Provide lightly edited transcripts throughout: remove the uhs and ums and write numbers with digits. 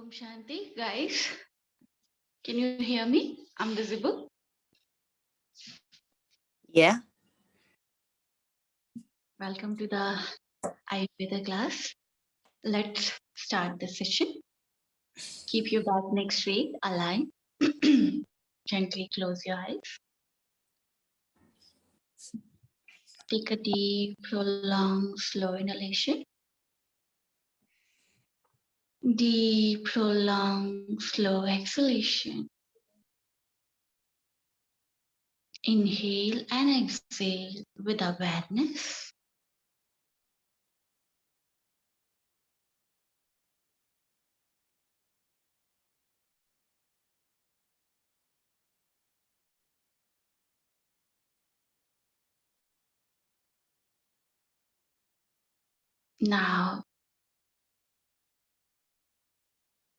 Om Shanti, guys. Can you hear me? I'm visible. Yeah. Welcome to the Ayurveda class. Let's start the session. Keep your back neck straight, align. Gently close your eyes. Take a deep, prolonged, slow inhalation. Deep, prolonged, slow exhalation. Inhale and exhale with awareness. Now,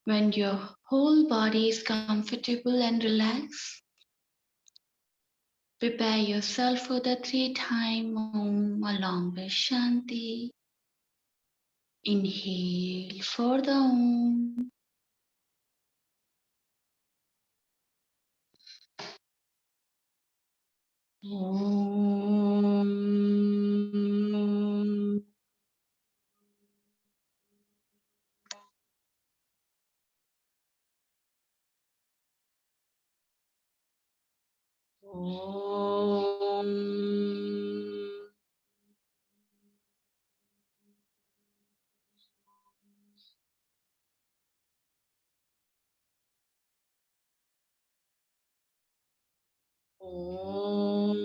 when your whole body is comfortable and relaxed, prepare yourself for the 3-time Om along with Shanti. Inhale for the Om. Om. Om. Om.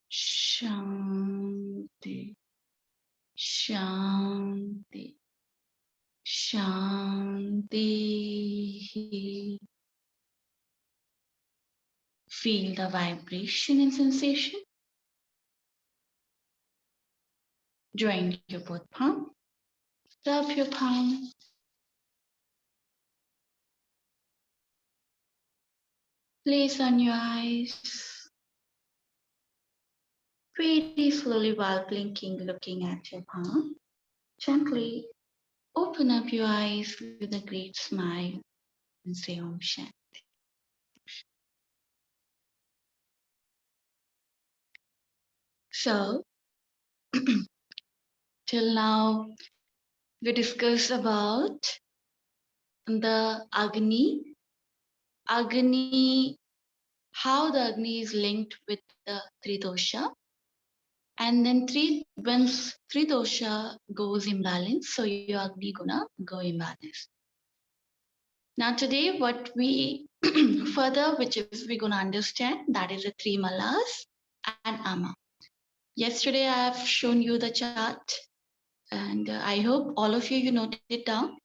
Shanti. Shanti. Shanti. Feel the vibration and sensation. Join your both palm. Rub your palm. Place on your eyes. Very slowly while blinking, looking at your palm. Gently open up your eyes with a great smile and say Om Shanti. So, till now, we discussed about the Agni, how the Agni is linked with the three dosha, and then once three dosha goes imbalance, so your Agni gonna go imbalance. Now today, what we further, which is we're gonna understand, that is the three malas and ama. Yesterday, I have shown you the chart, and I hope all of you noted it down.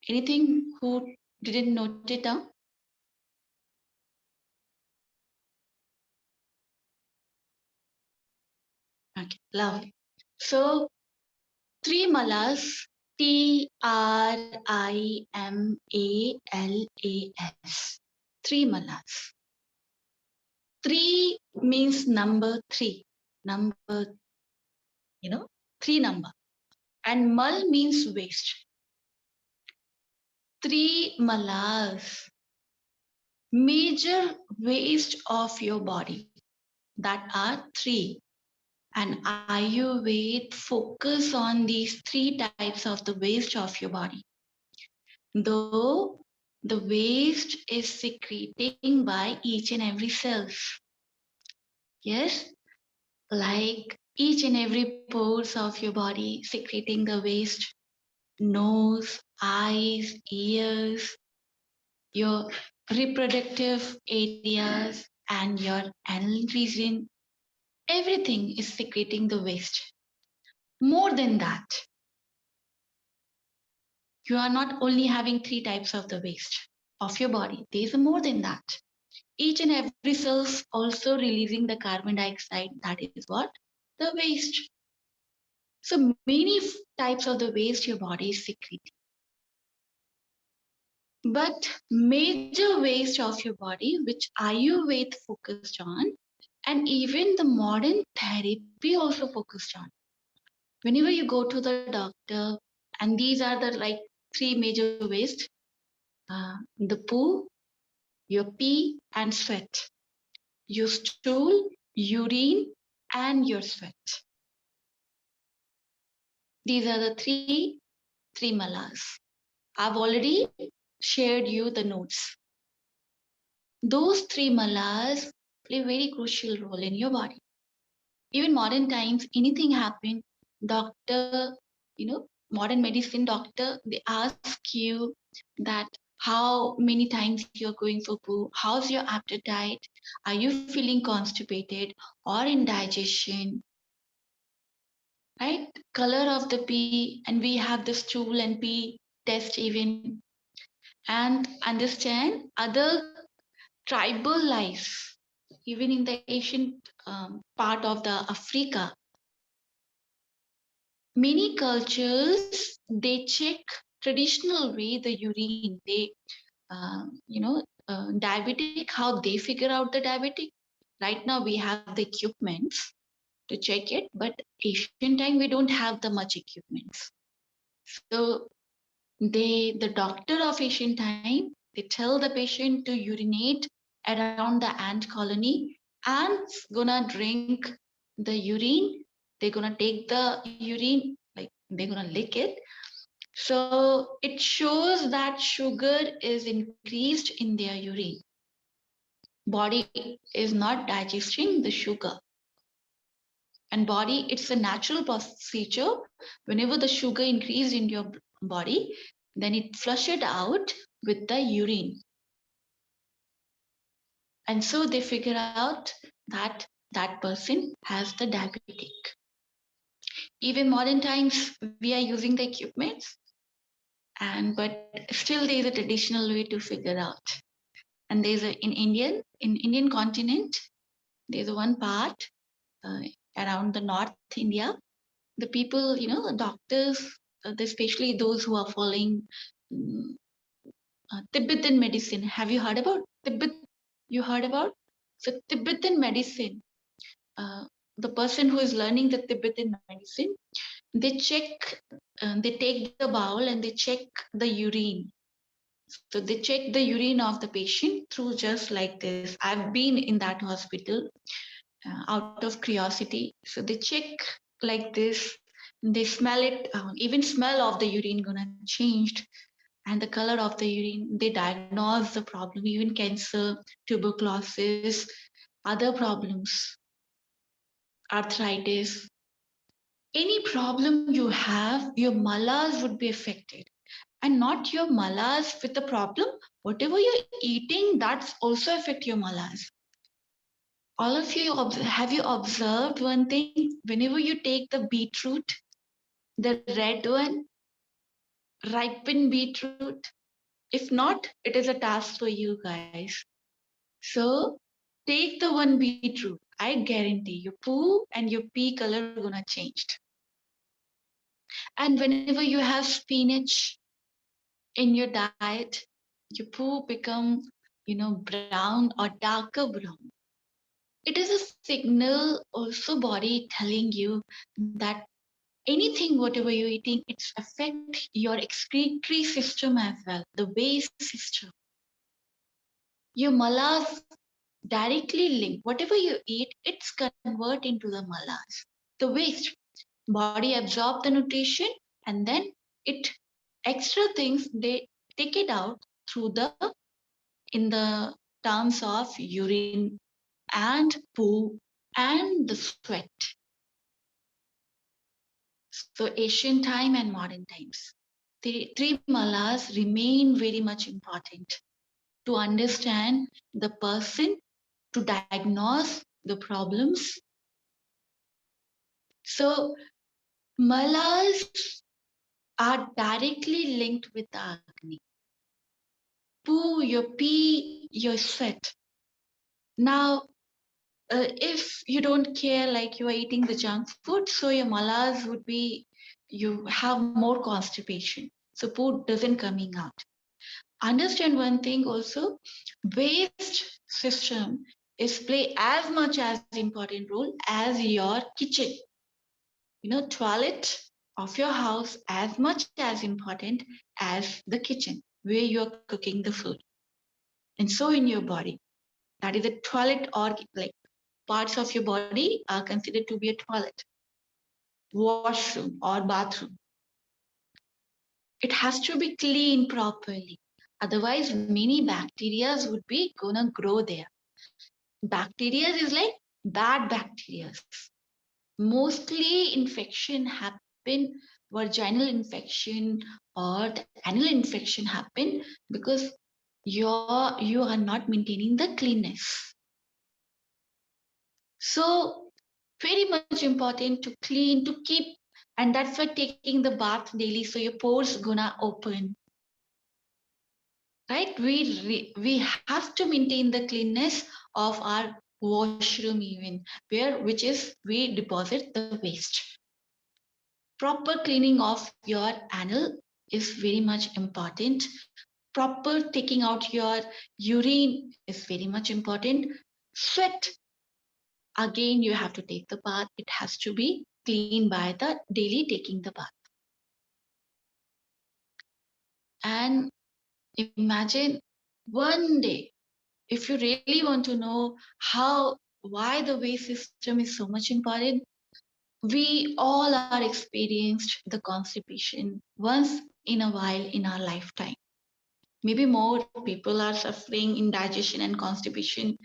Anything who didn't note it down? Okay, lovely. So, three malas, TRIMALAS. Three malas. Three means number three. Number, three number. And mal means waste. Three malas. Major waste of your body. That are three. And Ayurveda focus on these three types of the waste of your body. Though the waste is secreting by each and every cells. Yes, like each and every pores of your body secreting the waste. Nose, eyes, ears, your reproductive areas and your anal region. Everything is secreting the waste. More than that, you are not only having three types of the waste of your body. There is more than that. Each and every cell is also releasing the carbon dioxide. That is what? The waste. So many types of the waste your body is secreting. But major waste of your body, which Ayurveda focused on, And even the modern therapy also focused on. Whenever you go to the doctor, and these are the like three major waste: the poo, your pee, and sweat. Your stool, urine, and your sweat. These are the three malas. I've already shared you the notes. Those three malas play a very crucial role in your body. Even modern times, anything happen, doctor, modern medicine doctor, they ask you that how many times you're going for poo, how's your appetite, are you feeling constipated or indigestion, right? Color of the pee, and we have the stool and pee test even, and understand other tribal lives, even in the ancient part of the Africa. Many cultures, they check traditional way the urine. They, diabetic, how they figure out the diabetic. Right now we have the equipments to check it, but ancient time we don't have the much equipments. So the doctor of ancient time, they tell the patient to urinate around the ant colony, ants gonna drink the urine, they're gonna take the urine, like they're gonna lick it. So it shows that sugar is increased in their urine. Body is not digesting the sugar. And body, it's a natural procedure. Whenever the sugar increased in your body, then it flush it out with the urine. And so they figure out that that person has the diabetic. Even modern times, we are using the equipments, and but still there is a traditional way to figure out. And there's a in Indian continent, there's one part uh, around the North India. The people, the doctors, especially those who are following Tibetan medicine. Have you heard about Tibet? You heard about? So Tibetan medicine, uh, the person who is learning the Tibetan medicine, they check, they take the bowl and they check the urine. So they check the urine of the patient through just like this. I've been in that hospital out of curiosity. So they check like this. They smell it. Even smell of the urine gonna changed, and the color of the urine. They diagnose the problem. Even cancer, tuberculosis, other problems, arthritis. Any problem you have, your malas would be affected. And not your malas with the problem. Whatever you're eating, that's also affect your malas. All of you, have you observed one thing? Whenever you take the beetroot, the red one, ripened beetroot, if not, it is a task for you guys. So take the one beetroot. I guarantee your poo and your pee color gonna change. And whenever you have spinach in your diet, your poo become, brown or darker brown. It is a signal also body telling you that anything whatever you're eating, it's affect your excretory system as well, the waste system. Your malas directly linked. Whatever you eat, it's convert into the malas, the waste. Body absorb the nutrition, and then it extra things they take it out through the in the terms of urine and poo and the sweat. So ancient time and modern times, the three malas remain very much important to understand the person, to diagnose the problems. So malas are directly linked with the Agni. Poo, your pee, your sweat. Now, if you don't care, like you are eating the junk food, so your malas would be, you have more constipation. So poo doesn't coming out. Understand one thing also, waste system is play as much as important role as your kitchen. Toilet of your house as much as important as the kitchen where you're cooking the food. And so in your body, that is a toilet, or like parts of your body are considered to be a toilet, washroom or bathroom. It has to be cleaned properly. Otherwise, many bacteria would be gonna grow there. Bacteria is like bad bacteria. Mostly infection happen, vaginal infection or the anal infection happen because you are not maintaining the cleanness. So very much important to clean, to keep, and that's why taking the bath daily so your pores gonna open. Right? We have to maintain the cleanness of our washroom even, which is we deposit the waste. Proper cleaning of your anal is very much important. Proper taking out your urine is very much important. Sweat, again, you have to take the bath. It has to be clean by the daily taking the bath. And imagine one day, if you really want to know why the waste system is so much important, we all are experienced the constipation once in a while in our lifetime. Maybe more people are suffering indigestion and constipation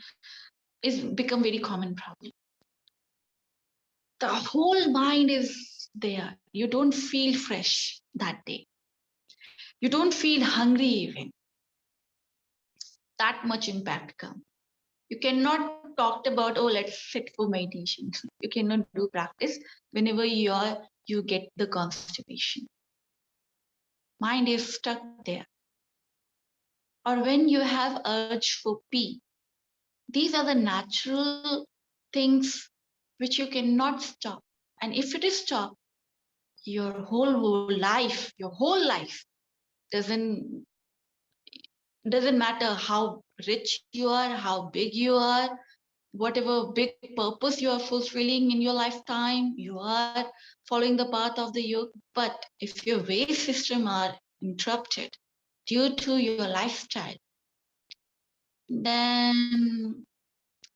is become very common problem. The whole mind is there. You don't feel fresh that day. You don't feel hungry even. That much impact come. You cannot talk about, oh, let's sit for meditation. You cannot do practice whenever you get the constipation. Mind is stuck there. Or when you have urge for pee. These are the natural things which you cannot stop. And if it is stopped, your whole life doesn't matter how rich you are, how big you are, whatever big purpose you are fulfilling in your lifetime, you are following the path of the yoga. But if your waste system are interrupted due to your lifestyle, then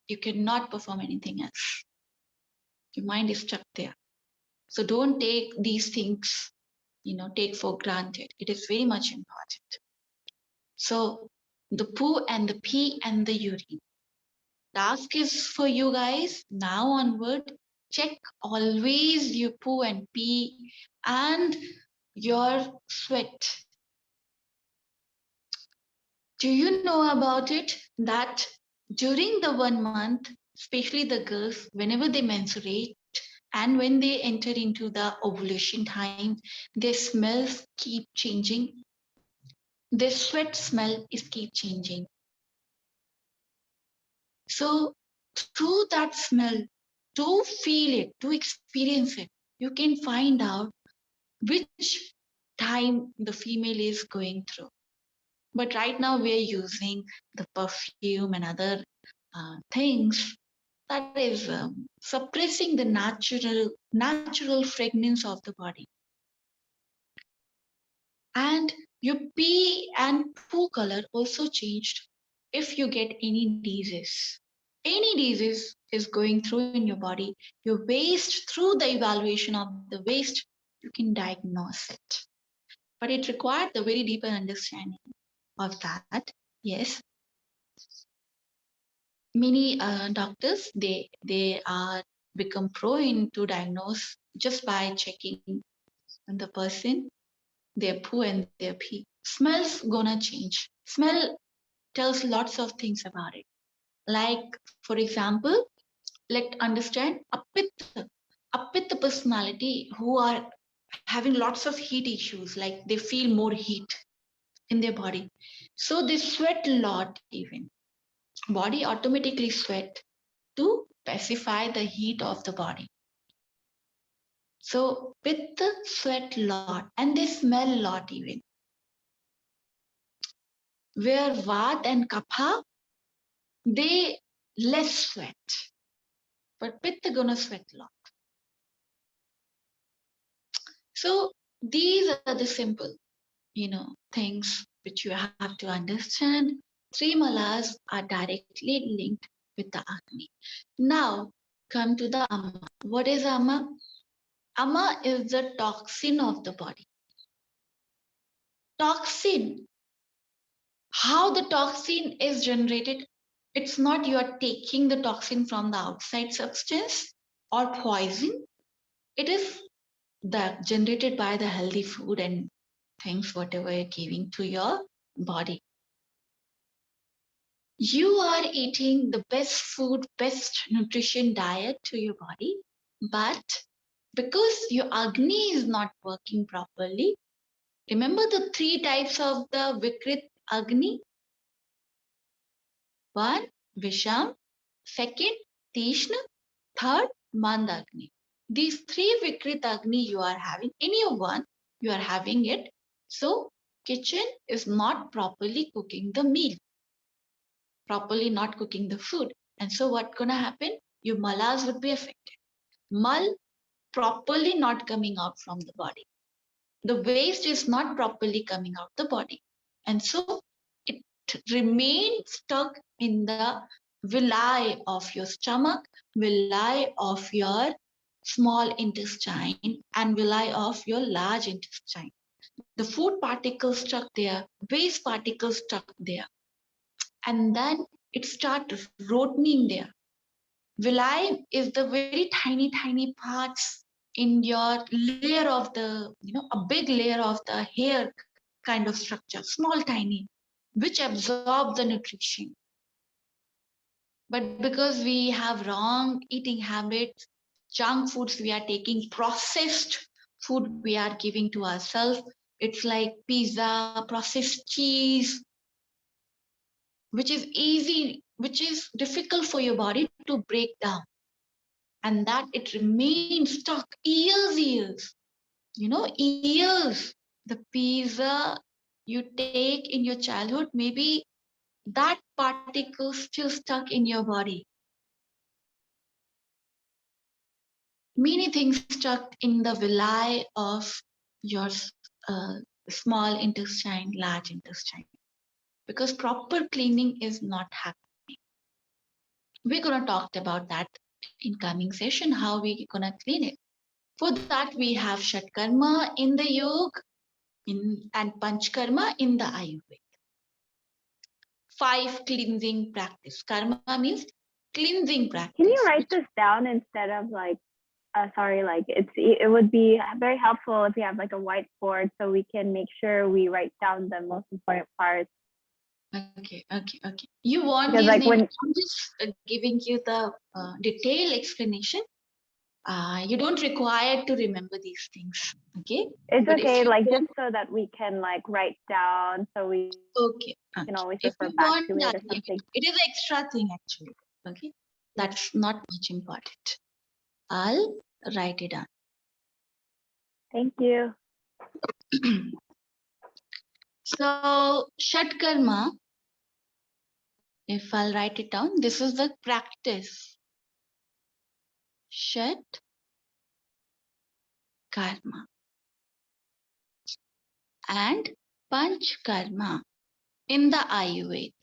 you cannot perform anything else. Your mind is stuck there. So don't take these things, take for granted. It is very much important. So the poo and the pee and the urine. Task is for you guys now onward. Check always your poo and pee and your sweat. Do you know about it that during the 1 month, especially the girls, whenever they menstruate and when they enter into the ovulation time, their smells keep changing. Their sweat smell is keep changing. So through that smell, to feel it, to experience it, you can find out which time the female is going through. But right now we're using the perfume and other things that is suppressing the natural fragrance of the body. And your pee and poo color also changed if you get any disease. Any disease is going through in your body, your waste, through the evaluation of the waste, you can diagnose it. But it required the very deeper understanding of that. Yes, many doctors they are become pro into diagnose just by checking the person, their poo and their pee. Smell's gonna change. Smell tells lots of things about it. Like, for example, let's understand a personality who are having lots of heat issues, like they feel more heat in their body. So they sweat a lot even. Body automatically sweat to pacify the heat of the body. So pitta sweat a lot and they smell a lot even. Where Vata and Kapha, they less sweat. But Pitta gonna sweat a lot. So these are the simple, things which you have to understand. Three malas are directly linked with the Agni. Now come to the Amma. What is Amma? Amma is the toxin of the body. Toxin. How the toxin is generated? It's not you are taking the toxin from the outside substance or poison. It is that generated by the healthy food and things, whatever you're giving to your body. You are eating the best food, best nutrition diet to your body, but because your Agni is not working properly, remember the three types of the Vikrit Agni? One, Visham. Second, Tishna. Third, Mandagni. These three Vikrit Agni you are having, any of one, you are having it. So kitchen is not properly cooking the meal, properly not cooking the food. And so what's gonna happen? Your malas would be affected. Mal properly not coming out from the body. The waste is not properly coming out the body. And so it remains stuck in the villi of your stomach, villi of your small intestine, and villi of your large intestine. The food particles stuck there, waste particles stuck there, and then it starts rotting there. Villi is the very tiny parts in your layer of the, a big layer of the hair kind of structure, small, tiny, which absorb the nutrition. But because we have wrong eating habits, junk foods we are taking, processed food we are giving to ourselves, it's like pizza, processed cheese, which is easy, which is difficult for your body to break down. And that it remains stuck years, years. The pizza you take in your childhood, maybe that particle still stuck in your body. Many things stuck in the villi of your small intestine, large intestine, because proper cleaning is not happening. We're going to talk about that in coming session, how we're going to clean it. For that, we have Shat Karma in the yoga and Panch Karma in the Ayurveda. 5 cleansing practice. Karma means cleansing practice. Can you write this down instead of it would be very helpful if you have like a whiteboard so we can make sure we write down the most important parts. Okay. You want these names? I'm just giving you the detailed explanation. You don't require to remember these things. Okay. It's okay, just so that we can write down, so we can always refer back to it or something. It is an extra thing actually. Okay. That's not much important. I'll write it down. Thank you. So, Shat Karma, if I'll write it down, this is the practice. Shat Karma and Panch Karma in the Ayurveda.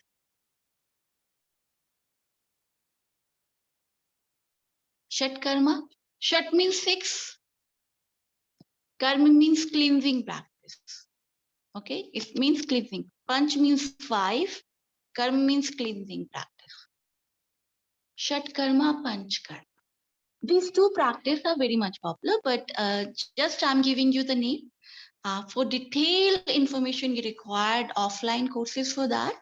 Shat Karma. Shat means 6. Karma means cleansing practice. Okay, it means cleansing. Panch means 5. Karma means cleansing practice. Shat Karma, Panch Karma. These two practices are very much popular, but just I'm giving you the name. For detailed information, you required offline courses for that.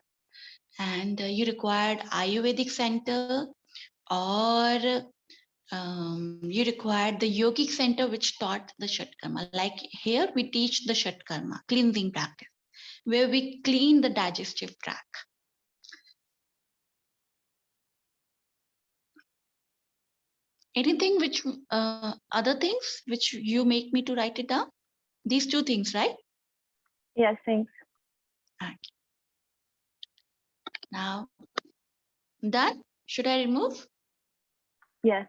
And you required Ayurvedic center, or you required the yogic center which taught the Shat Karma. Like here, we teach the Shat Karma, cleansing practice, where we clean the digestive tract. Anything which, other things which you make me to write it down? These 2 things, right? Yes, thanks. Okay. Now, that Should I remove? Yes.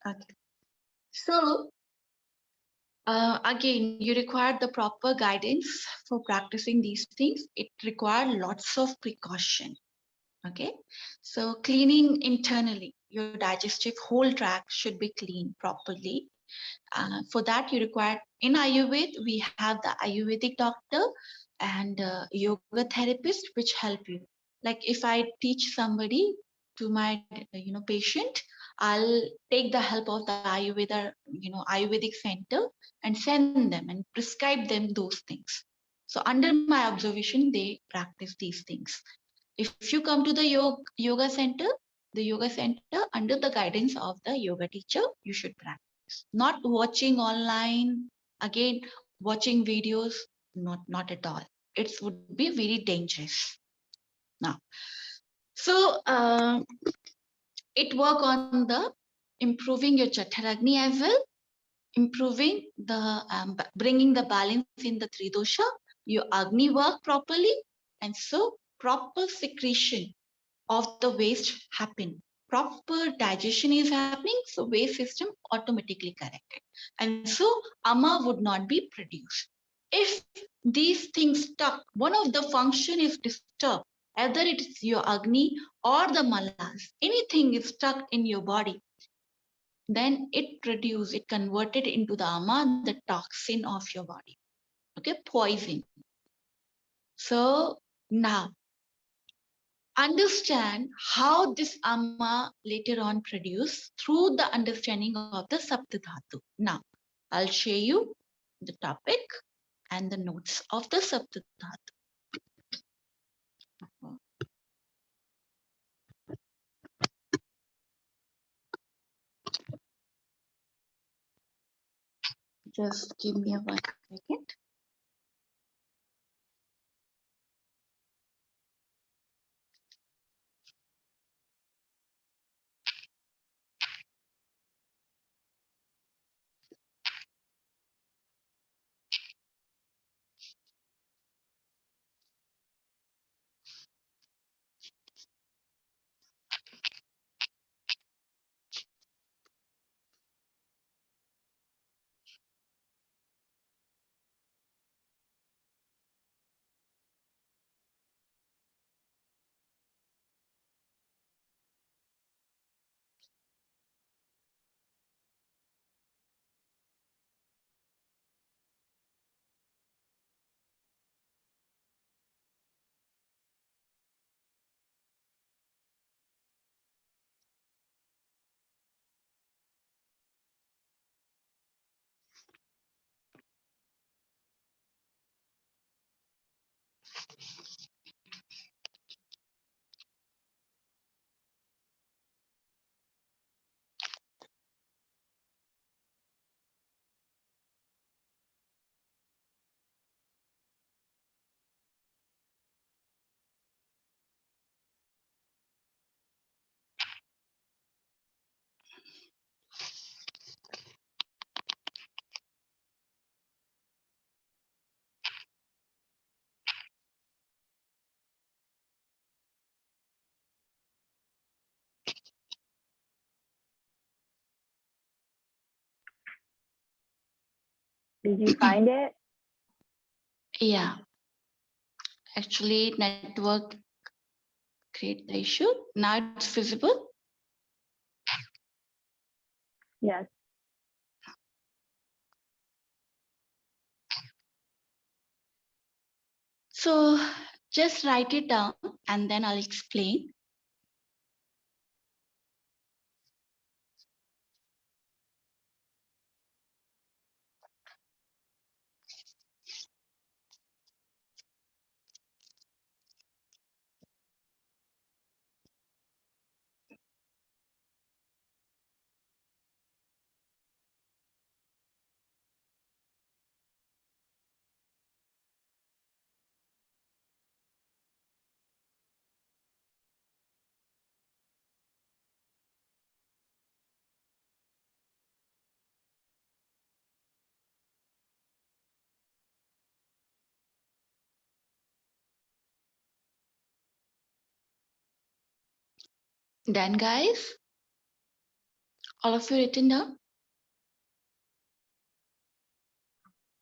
Okay. So, again, you require the proper guidance for practicing these things. It requires lots of precaution. Okay. So, cleaning internally, your digestive whole tract should be cleaned properly. For that, you require in Ayurveda, we have the Ayurvedic doctor and yoga therapist, which help you. Like if I teach somebody to my patient, I'll take the help of the Ayurvedic center and send them and prescribe them those things. So under my observation, they practice these things. If you come to the yoga center, under the guidance of the yoga teacher, you should practice. Not watching online, again, watching videos, not at all. It would be very dangerous. Now, so it work on the improving your Chaturagni as well, improving the bringing the balance in the three dosha, your Agni work properly, and so proper secretion of the waste happen. Proper digestion is happening, so waste system automatically corrected. And so ama would not be produced. If these things stuck, one of the function is disturbed, either it is your Agni or the malas, anything is stuck in your body, then it converted into the ama, the toxin of your body. Okay, poison. So now understand how this amma later on produced through the understanding of the Saptadhatu. Now, I'll show you the topic and the notes of the Saptadhatu. Just give me a 1 second. Did you find it? Yeah, actually network create the issue. Now it's visible. Yes. So just write it down and then I'll explain. Then guys, all of you written down?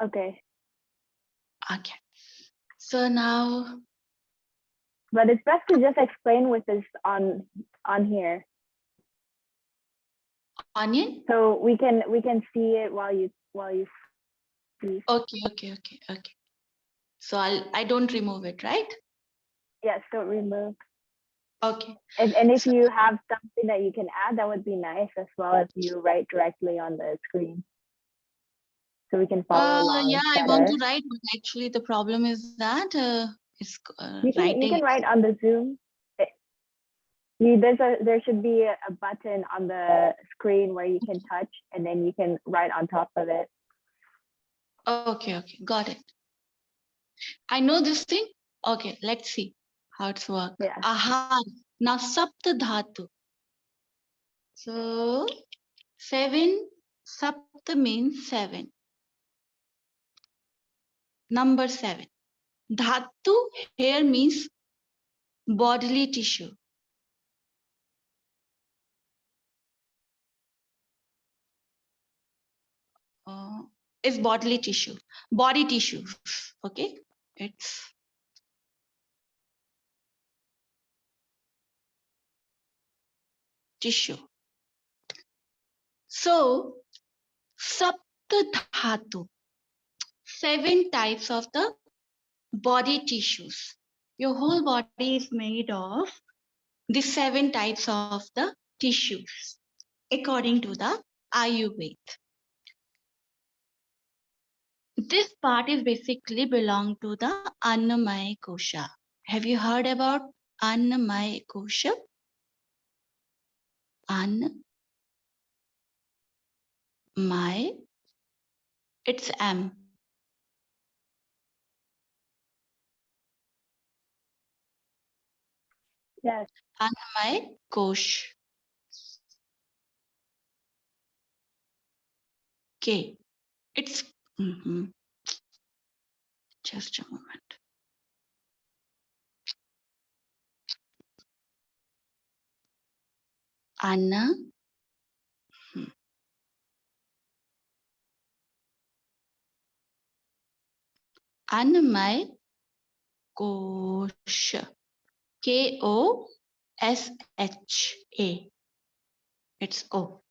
Okay. Okay. So now. But it's best to just explain with this on here. Onion? So we can see it while you speak. Okay. So I don't remove it, right? Yes, don't remove. Okay. And if you have something that you can add, that would be nice as well if you write directly on the screen. So we can follow along. Yeah, better. I want to write, but actually the problem is that it's writing. You can write on the Zoom. There should be a button on the screen where you can touch, and then you can write on top of it. Okay, got it. I know this thing. Okay, let's see how it's work. Yeah. Ahar. Now sapta dhatu. So 7, sapta means 7. Number 7. Dhatu here means bodily tissue. Is bodily tissue. Body tissues. Okay. It's tissue. So sapta dhatu. 7 types of the body tissues. Your whole body is made of the 7 types of the tissues according to the Ayurveda. This part is basically belong to the Annamaya Kosha. Have you heard about Annamaya Kosha? Annamaya. It's M. Yes. Annamaya Kosh. K. It's just a moment. Anna. Annamaya Kosh. Kosha. It's O.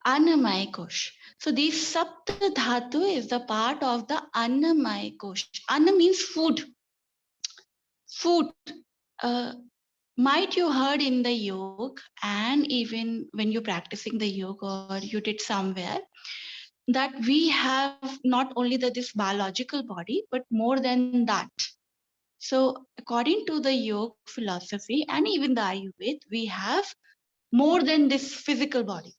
Annamaya Kosh. So this Sapta Dhatu is the part of the Annamaya Kosh. Anna means food. Food. Might you heard in the yoga, and even when you're practicing the yoga or you did somewhere, that we have not only this biological body, but more than that. So according to the yoga philosophy and even the Ayurveda, we have more than this physical body.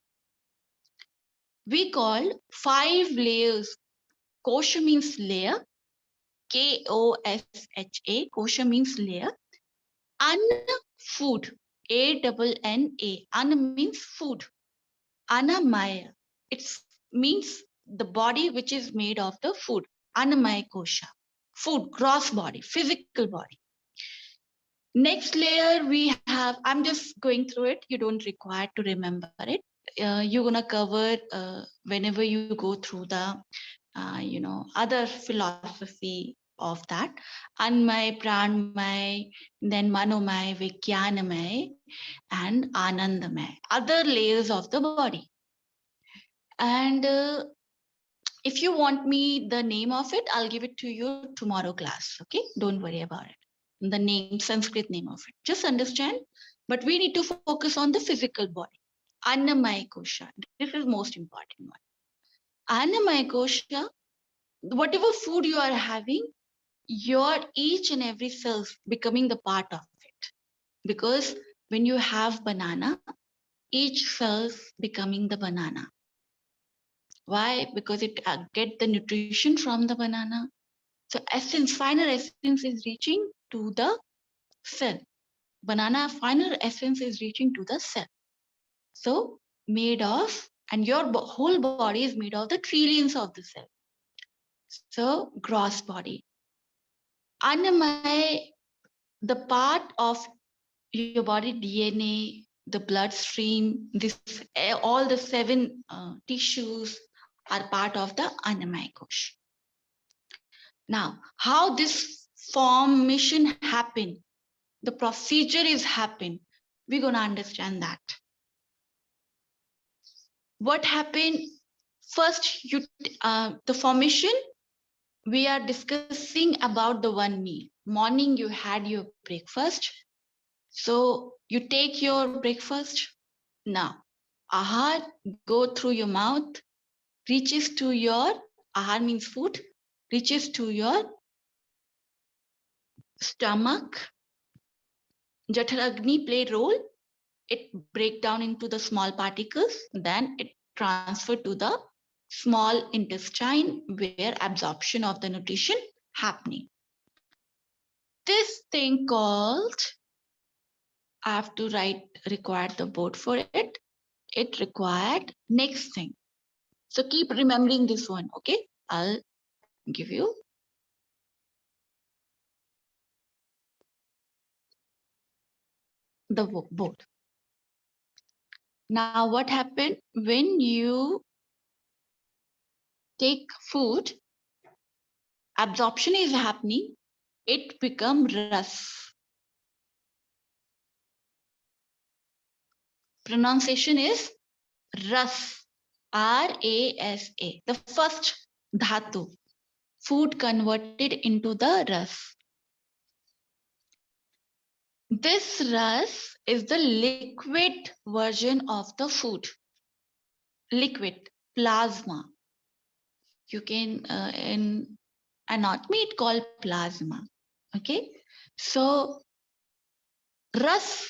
We call 5 layers. Kosha means layer. Kosha. Kosha means layer. Anna, food. Anna. Anna means food. Annamaya. It means the body which is made of the food. Annamaya kosha. Food, gross body, physical body. Next layer we have, I'm just going through it. You don't require to remember it. You're going to cover whenever you go through the, other philosophy of that. Anmay, Pranmay, then Manomay, Vijnanamay, and Anandamay. Other layers of the body. And if you want me the name of it, I'll give it to you tomorrow class. Okay, don't worry about it. The name, Sanskrit name of it. Just understand. But we need to focus on the physical body. Annamaya kosha. This is most important one. Annamaya kosha. Whatever food you are having, your each and every cell becoming the part of it. Because when you have banana, each cell becoming the banana. Why? Because it get the nutrition from the banana. So essence, final essence is reaching to the cell. Banana final essence is reaching to the cell. So made of, and your whole body is made of the trillions of the cell. So gross body. Annamaya, the part of your body DNA, the bloodstream, all the 7 tissues are part of the Annamaya Kosha. Now, how this formation happen, the procedure is happen, we're going to understand that. What happened? First, the formation, we are discussing about the one meal. Morning, you had your breakfast. So you take your breakfast. Now, ahar go through your mouth, reaches to your, ahar means food, reaches to your stomach. Jaఠragni play role. It break down into the small particles, then it transfer to the small intestine where absorption of the nutrition happening. This thing called, I have to require the board for it. It required next thing. So keep remembering this one, okay? I'll give you the board. Now what happened when you take food, absorption is happening, it become ras. Pronunciation is ras, R-A-S-A, the first dhatu, food converted into the ras. This ras is the liquid version of the food. Liquid, plasma. You can, in anatomy, it called plasma. Okay, so ras,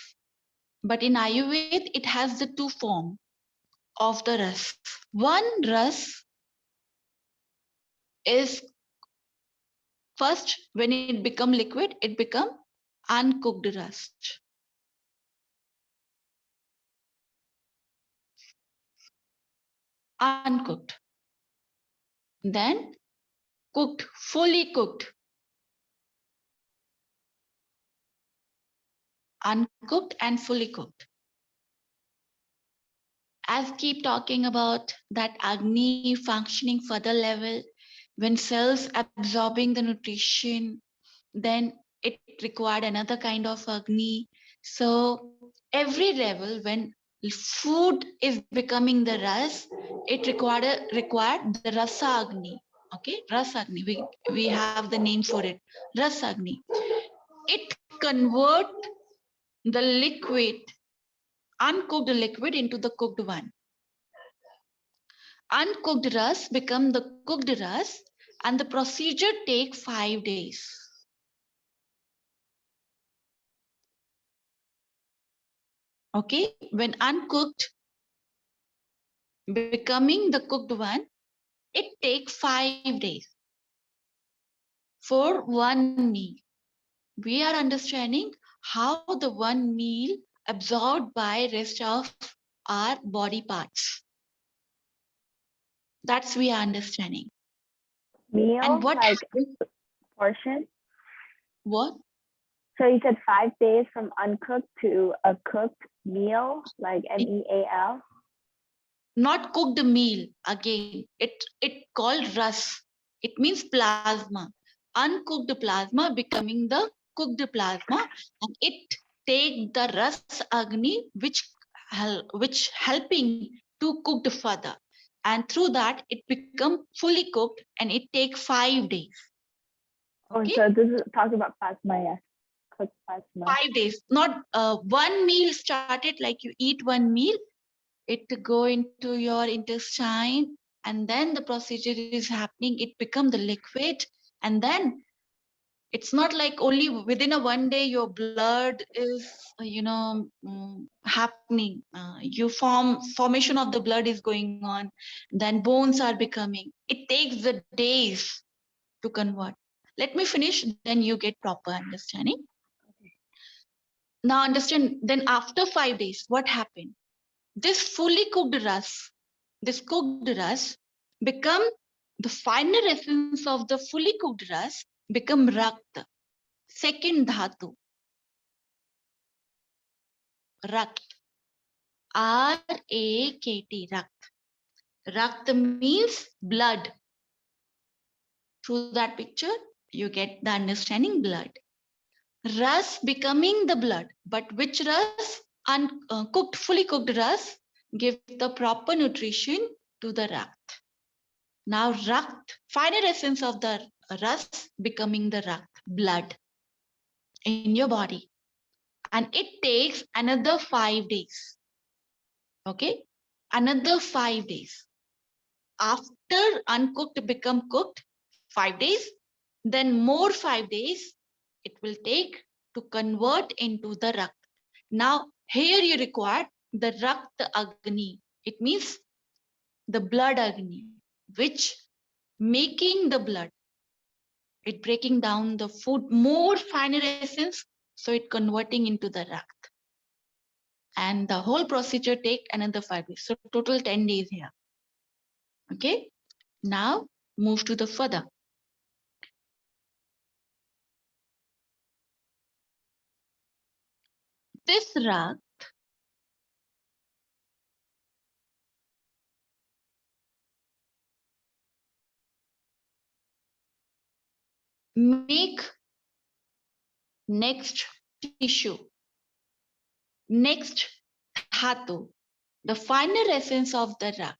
but in Ayurveda, it has the 2 forms of the ras. One ras is first, when it become liquid, it become uncooked ras. Uncooked. Then cooked, fully cooked. Uncooked and fully cooked. As keep talking about that Agni functioning further level, when cells absorbing the nutrition, then it required another kind of Agni. So every level, when food is becoming the ras, it required the Rasa Agni. Okay, Rasa Agni. We have the name for it, Rasa Agni. It convert the liquid, uncooked liquid into the cooked one. Uncooked ras become the cooked ras, and the procedure take 5 days. Okay, when uncooked becoming the cooked one, it takes 5 days for one meal. We are understanding how the one meal absorbed by rest of our body parts. That's we are understanding. Meal, And what like happens? portion? What? So you said 5 days from uncooked to a cooked meal, like meal? Not cooked meal again. It called ras. It means plasma. Uncooked plasma becoming the cooked plasma, and it take the ras agni, which helping to cook further, and through that it become fully cooked, and it take 5 days. Okay. Oh, so this is talking about plasma, yes. Cooked plasma. 5 days, not one meal started like you eat one meal. It go into your intestine, and then the procedure is happening. It become the liquid, and then it's not like only within a one day your blood is happening. Formation of the blood is going on, then bones are becoming. It takes the days to convert. Let me finish, then you get proper understanding. Now understand, then after 5 days what happened? This fully cooked ras, this cooked ras become the final essence of the fully cooked ras, become rakt, second dhatu, rakt. R-A-K-T, Rakt. Rakt means blood. Through that picture, you get the understanding blood. Ras becoming the blood, but which ras? Uncooked, fully cooked ras give the proper nutrition to the Rakt. Now Rakt, final essence of the ras becoming the Rakt, blood in your body. And it takes another 5 days. Okay? Another 5 days. After uncooked become cooked, 5 days, then more 5 days it will take to convert into the Rakt. Now here you require the Rakt Agni. It means the blood Agni, which making the blood, it breaking down the food, more finer essence, so it converting into the Rakt. And the whole procedure take another 5 days. So total 10 days here. Okay. Now move to the further. This Rakt make next tissue, next dhatu, the final essence of the Rakt.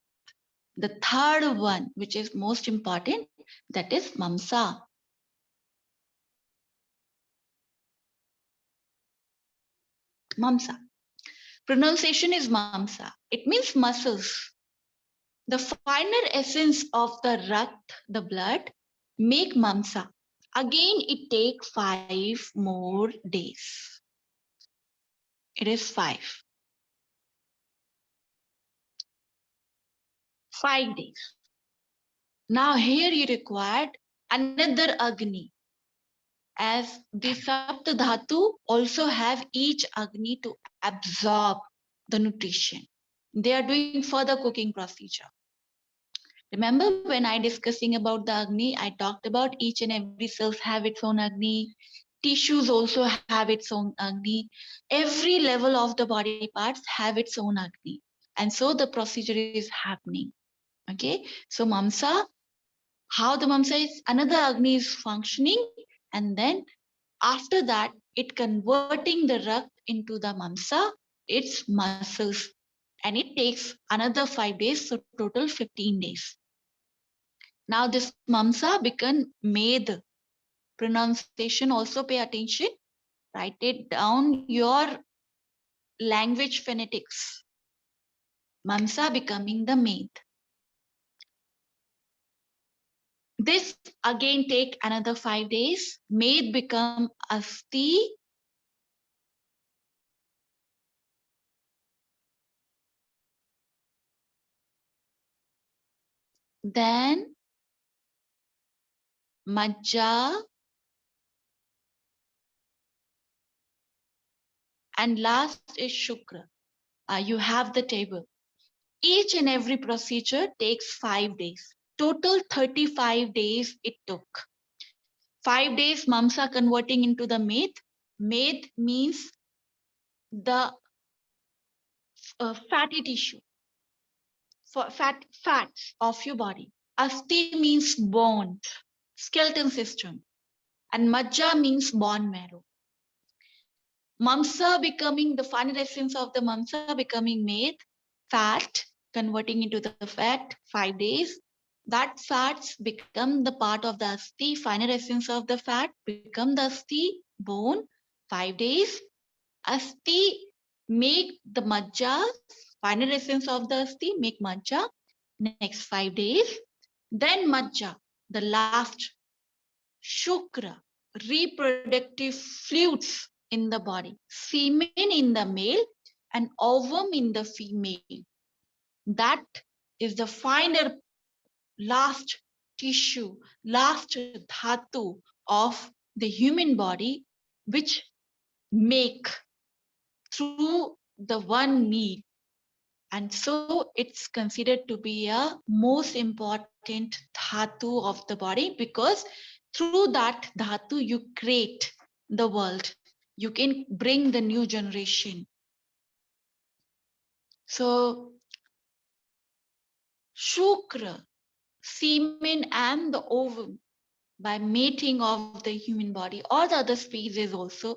The third one, which is most important, that is Mamsa. Mamsa. Pronunciation is Mamsa. It means muscles. The finer essence of the Rakt, the blood, make Mamsa. Again, it takes 5 more days. It is 5. 5 days. Now here you required another Agni. As the Sapta Dhatu also have each Agni to absorb the nutrition. They are doing further cooking procedure. Remember when I discussing about the Agni, I talked about each and every cells have its own Agni. Tissues also have its own Agni. Every level of the body parts have its own Agni. And so the procedure is happening. Okay. So Mamsa, how the Mamsa is, another Agni is functioning, and then after that, it converting the Rakt into the Mamsa, its muscles. And it takes another 5 days, so total 15 days. Now this Mamsa become Med. Pronunciation also pay attention. Write it down your language phonetics. Mamsa becoming the Med. This again take another 5 days. Med become Asti. Then Majja. And last is Shukra. You have the table. Each and every procedure takes 5 days. Total 35 days it took. 5 days Mamsa converting into the Med. Med means the fatty tissue, for fats of your body. Asti means bone, skeleton system. And Majja means bone marrow. Mamsa becoming the final essence of the Mamsa becoming Med, fat, converting into the fat, 5 days. That fats become the part of the Asti, final essence of the fat become the Asti, bone, 5 days. Asti make the Majja, final essence of the Asti make Majja, next 5 days. Then Majja, the last, Shukra, reproductive fluids in the body, semen in the male and ovum in the female. That is the final last tissue, last dhatu of the human body, which make through the one meal. And so it's considered to be a most important dhatu of the body, because through that dhatu you create the world. You can bring the new generation. So Shukra, semen and the ovum by mating of the human body or the other species also.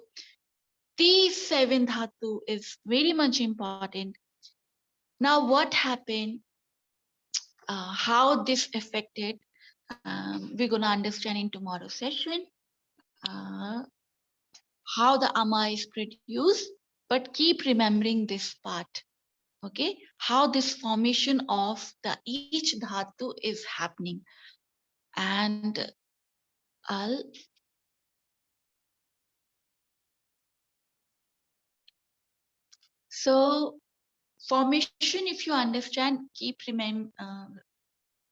These 7 dhatu is very much important. Now what happened, how this affected, we're going to understand in tomorrow's session. How the ama is produced, but keep remembering this part. Okay, how this formation of the each dhatu is happening. And I'll so formation, if you understand, keep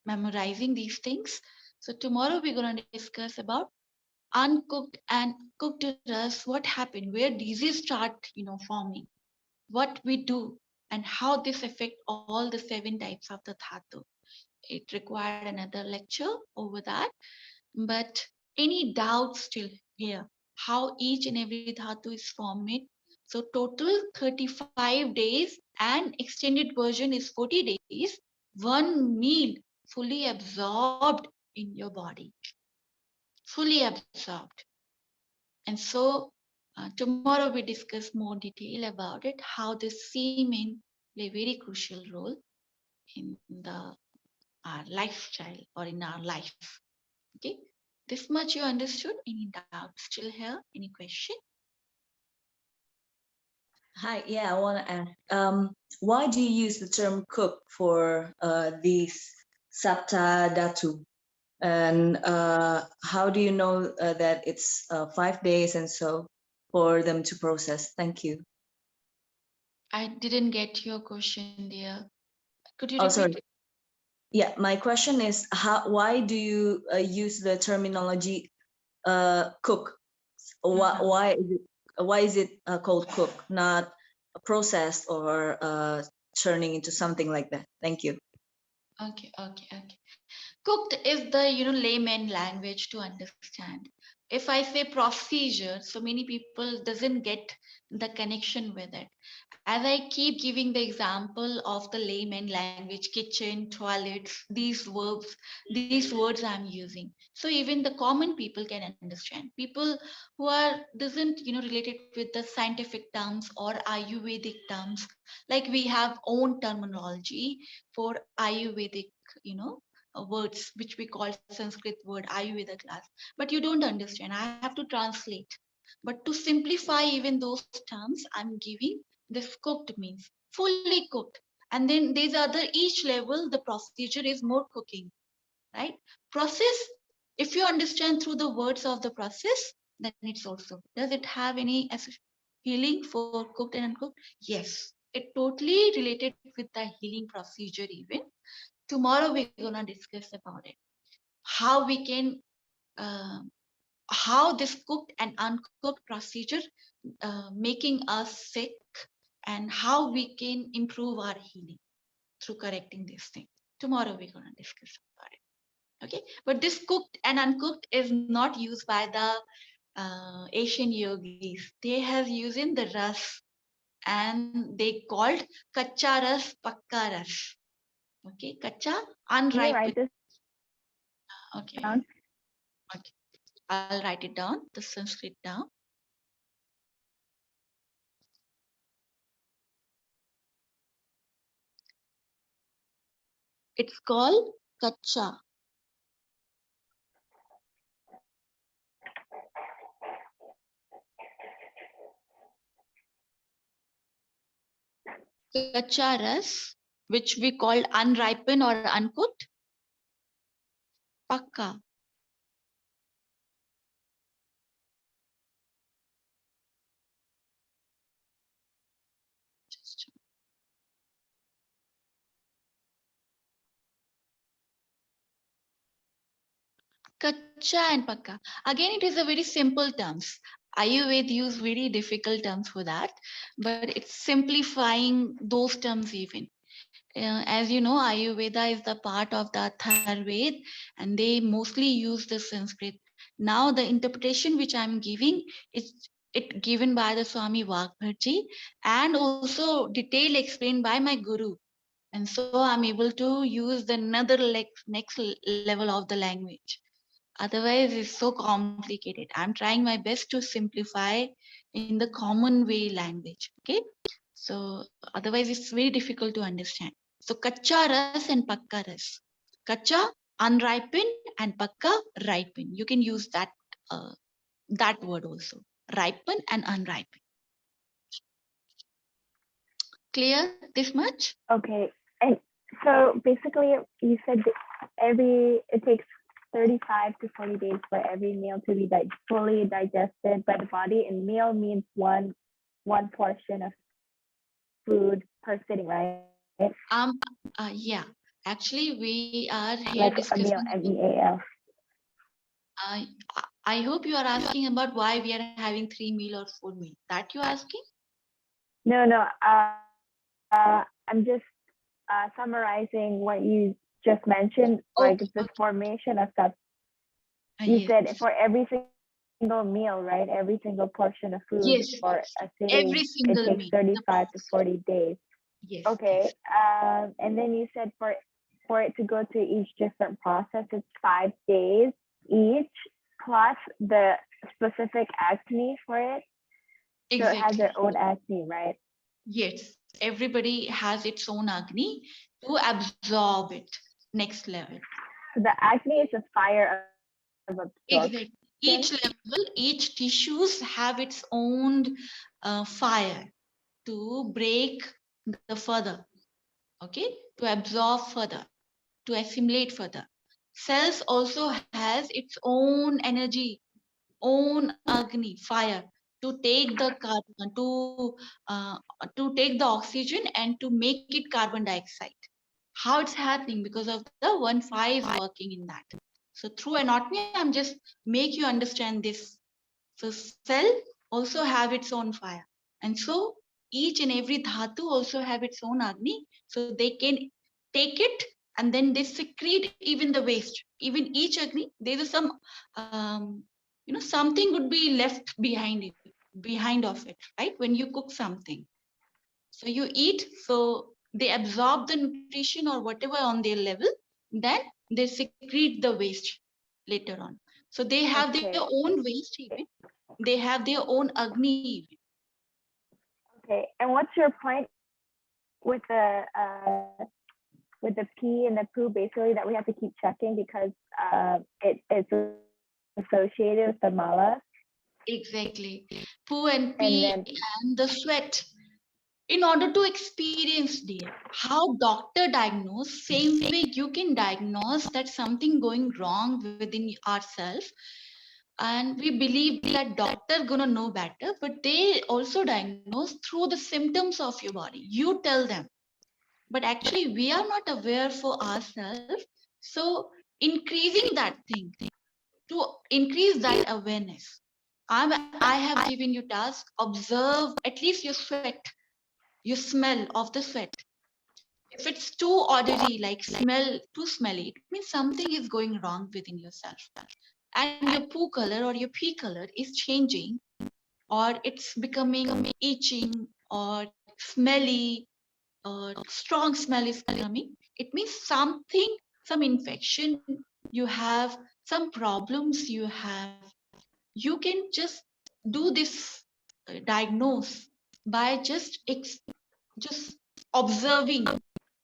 memorizing these things. So tomorrow we're going to discuss about uncooked and cooked rice, what happened, where disease start, forming, what we do, and how this affect all the 7 types of the dhatu. It required another lecture over that, but any doubts still here? How each and every dhatu is formed? So total 35 days and extended version is 40 days. One meal fully absorbed in your body, fully absorbed. And so tomorrow we discuss more detail about it, how the semen play a very crucial role in our lifestyle or in our life. Okay, this much you understood. Any doubts still here? Any question? Hi, yeah, I want to ask, why do you use the term cook for these sapta dhatu? And how do you know that it's 5 days and so for them to process? Thank you. I didn't get your question there. Could you Oh, repeat sorry. it? Yeah, my question is, why do you use the terminology cook? Why is it called cook, not processed or turning into something like that? Thank you. Okay. Cooked is the layman language to understand. If I say procedure, so many people doesn't get the connection with it. As I keep giving the example of the layman language, kitchen, toilets, these words I'm using. So even the common people can understand. People who are doesn't related with the scientific terms or Ayurvedic terms, like we have own terminology for Ayurvedic, words which we call Sanskrit word ayurvedaclass, but you don't understand. I have to translate. But to simplify even those terms, I'm giving this cooked means fully cooked. And then there's other, each level, the procedure is more cooking, right? Process, if you understand through the words of the process, then it's also. Does it have any healing for cooked and uncooked? Yes. It totally related with the healing procedure even. Tomorrow we're gonna discuss about it. How we can uh, how this cooked and uncooked procedure making us sick, and how we can improve our healing through correcting this thing. Tomorrow we're going to discuss about it. Okay, but this cooked and uncooked is not used by the Asian yogis. They have using the ras, and they called kacha ras, pakka ras. Okay, kacha, Can you write unripened. this Okay, down? okay, I'll write it down, the Sanskrit down. It's called kacha. Kacha ras, which we call unripened or uncooked. Pakka. Kacha and pakka. Again, it is a very simple terms. Ayurveda use very difficult terms for that, but it's simplifying those terms even. As you know, Ayurveda is the part of the Atharved, and they mostly use the Sanskrit. Now, the interpretation which I'm giving is it given by the Swami Vagbharji and also detail explained by my guru. And so I'm able to use the another next level of the language. Otherwise, it's so complicated. I'm trying my best to simplify in the common way language. Okay. So otherwise, it's very difficult to understand. So kacha ras and pakka ras. Kacha, unripened, and pakka, ripen. You can use that word also. Ripen and unripened. Clear this much? Okay. And so basically you said it takes 35 to 40 days for every meal to be fully digested by the body, and meal means one portion of food per sitting, right? Yeah. Actually, we are here Like discussing. a meal, MEAL. I hope you are asking about why we are having 3 meal or 4 meal. That you asking? No. I'm just summarizing what you just mentioned, like the formation of stuff. You Yes. said for every single meal, right? Every single portion of food for a sitting, every single it takes meal. 35 to 40 days. Yes. Okay. And then you said for it to go through each different process, it's 5 days each, plus the specific acne for it. Exactly. So it has their own acne, right? Yes. Everybody has its own agni to absorb it. Next level. So the acne is a fire of absorption. Exactly. Each level, each tissues have its own fire to break the further. Okay, to absorb further, to assimilate further. Cells also has its own energy, own agni, fire, to take the carbon, to take the oxygen and to make it carbon dioxide. How it's happening? Because of the 1-5 is working in that. So through anatomy, I'm just make you understand this. So cell also have its own fire, and so each and every dhatu also have its own agni, so they can take it and then they secrete even the waste. Even each agni, there is some something would be left behind of it, right? When you cook something, so you eat, so they absorb the nutrition or whatever on their level, then they secrete the waste later on. So they have their own waste even, they have their own agni even. Okay, and what's your point with the pee and the poo, basically, that we have to keep checking because it's associated with the mala? Exactly. Poo and pee and the sweat. In order to experience dear, how doctor diagnose, same way you can diagnose that something going wrong within ourselves. And we believe that doctor gonna know better, but they also diagnose through the symptoms of your body. You tell them, but actually we are not aware for ourselves. So increasing that thing, to increase that awareness, I have given you task, observe at least your sweat, your smell of the sweat. If it's too oddy, like smell too smelly, it means something is going wrong within yourself. And your poo color or your pee color is changing, or it's becoming itching or smelly, or strong smell is coming. It means something, some infection you have, some problems you have. You can just do this diagnose by just observing,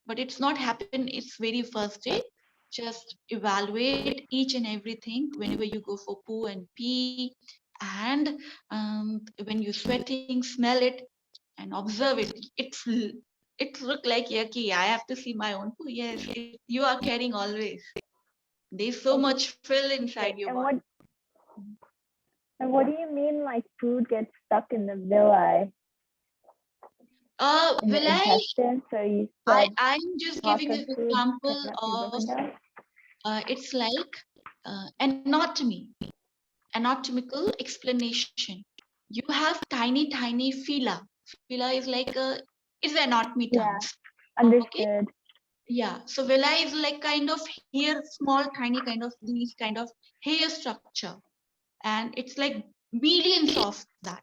but it's not happen it's very first day. Just evaluate each and everything whenever you go for poo and pee, and when you're sweating, smell it and observe it. It look like yucky, I have to see my own poo. Yes, you are carrying always. There's so much fill inside your body. And what do you mean, like food gets stuck in the villi? Villi, so you said I'm just giving an example of it's like anatomical explanation. You have tiny fila. Fila is like is anatomy terms. Understood. Okay. Yeah. So villi is like kind of hair, small tiny kind of these kind of hair structure, and it's like millions of that.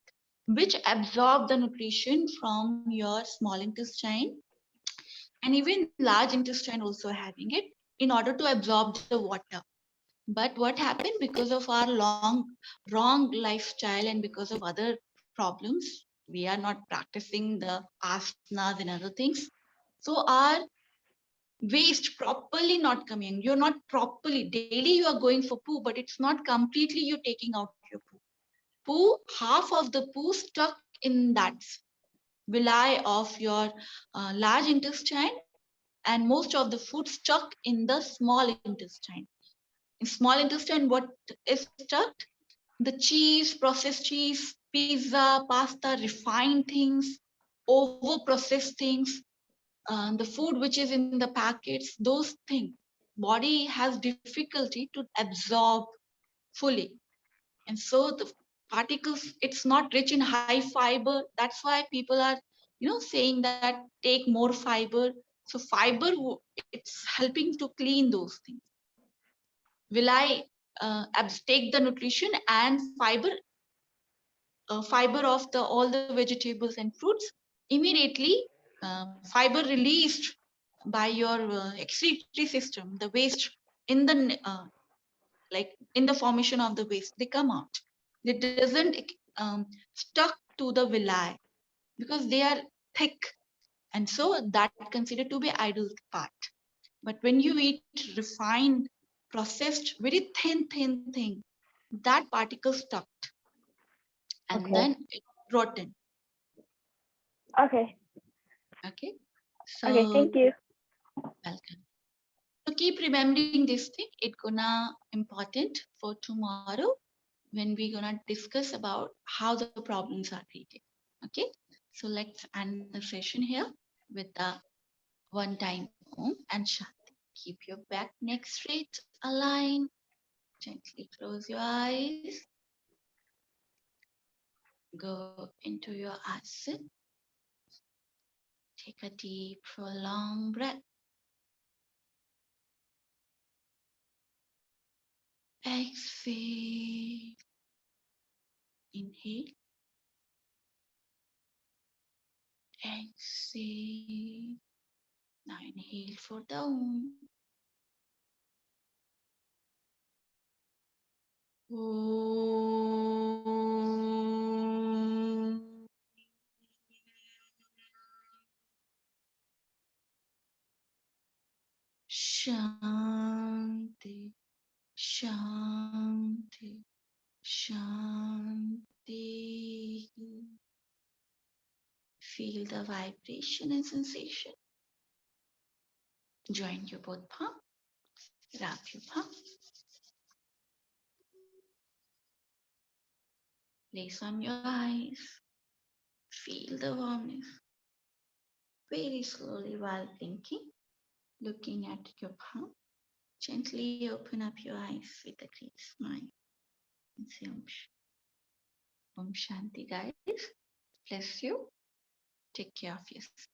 which absorb the nutrition from your small intestine, and even large intestine also having it, in order to absorb the water. But what happened, because of our wrong lifestyle and because of other problems, we are not practicing the asanas and other things. So our waste properly not coming. You're not properly, daily you are going for poo, but it's not completely you're taking out your poo. Poo, half of the poo stuck in that villi of your large intestine, and most of the food stuck in the small intestine. In small intestine, what is stuck? The cheese, processed cheese, pizza, pasta, refined things, over processed things, the food which is in the packets, those things. Body has difficulty to absorb fully. And so the particles, it's not rich in high fiber. That's why people are, saying that take more fiber. So fiber, it's helping to clean those things. Will I take the nutrition and fiber of the all the vegetables and fruits immediately? Fiber released by your excretory system, the waste in the like in the formation of the waste, they come out. It doesn't stuck to the villi because they are thick, and so that considered to be idle part. But when you eat refined, processed, very thin thing, that particle stuck, and Okay. then it rotten. Okay. Okay, Okay. so Thank you. welcome. So keep remembering this thing. It's gonna important for tomorrow when we're gonna discuss about how the problems are treated. Okay, so let's end the session here with the one time Om and Shanti. Keep your back, neck straight, align. Gently close your eyes. Go into your asana. Take a deep, prolonged breath. Exhale. Inhale. Exhale. Now inhale for the Om. Om. Shanti, Shanti, Shanti. Feel the vibration and sensation. Join your both palms. Wrap your palms. Place on your eyes. Feel the warmness. Very slowly while blinking, looking at your palm. Gently open up your eyes with a great smile and say Om Shanti, guys. Bless you. Take care of yourself.